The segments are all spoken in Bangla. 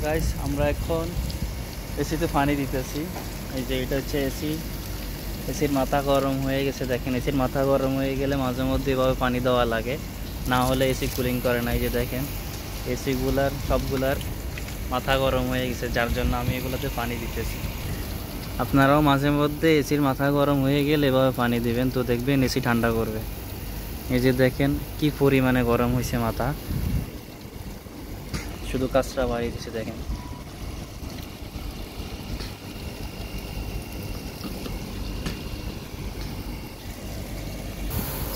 গাইস আমরা এখন এসিতে পানি দিতেছি। এই যে এটা হচ্ছে এসি, এসির মাথা গরম হয়ে গেছে। দেখেন এসির মাথা গরম হয়ে গেলে মাঝে মধ্যে এভাবে পানি দেওয়া লাগে, না হলে এসি কুলিং করে না। এই যে দেখেন এসিগুলার সবগুলার মাথা গরম হয়ে গেছে, যার জন্য আমি এগুলোতে পানি দিতেছি। আপনারাও মাঝে মধ্যে এসির মাথা গরম হয়ে গেলে এভাবে পানি দিবেন, তো দেখবেন এসি ঠান্ডা করবে। এই যে দেখেন কি পরিমাণে গরম হয়েছে মাথা, শুধু কাঁচরা বাড়িয়ে দিচ্ছে। দেখেন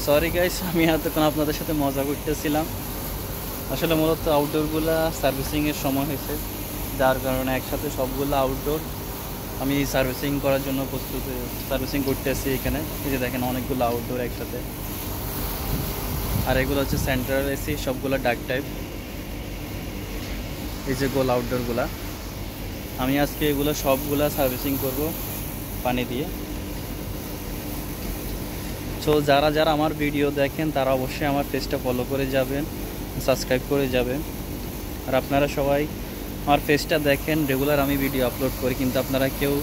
সরি গাইস, আমি এতক্ষণ আপনাদের সাথে মজা করতেছিলাম। আসলে মূলত আউটডোরগুলা সার্ভিসিংয়ের সময় হয়েছে, যার কারণে একসাথে সবগুলো আউটডোর আমি সার্ভিসিং করার জন্য সার্ভিসিং করতেছি এখানে। এই যে দেখেন অনেকগুলো আউটডোর একসাথে, আর এগুলো হচ্ছে সেন্ট্রাল এসি, সবগুলো ডার্ক টাইপ। এই যে গোল আউটডোরগুলা আমি আজকে এগুলো সবগুলা সার্ভিসিং করব পানি দিয়ে। সো যারা যারা আমার ভিডিও দেখেন তারা অবশ্যই আমার পেজটা ফলো করে যাবেন, সাবস্ক্রাইব করে যাবেন। আর আপনারা সবাই আমার পেজটা দেখেন, রেগুলার আমি ভিডিও আপলোড করি, কিন্তু আপনারা কেউ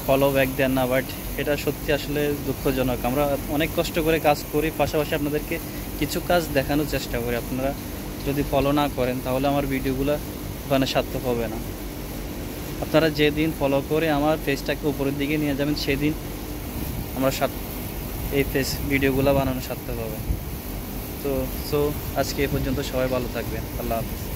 ফলো ব্যাক দেন না। বাট এটা সত্যি আসলে দুঃখজনক। আমরা অনেক কষ্ট করে কাজ করি, পাশাপাশি আপনাদেরকে কিছু কাজ দেখানোর চেষ্টা করি। আপনারা যদি ফলো না করেন তাহলে আমার ভিডিওগুলো ওখানে সার্থক হবে না। আপনারা যেদিন ফলো করে আমার পেজটাকে উপরের দিকে নিয়ে যাবেন, সেদিন আমরা এই পেজ ভিডিওগুলো বানানো সার্থক হবে। তো আজকে এ পর্যন্ত, সবাই ভালো থাকবেন। আল্লাহ হাফিজ।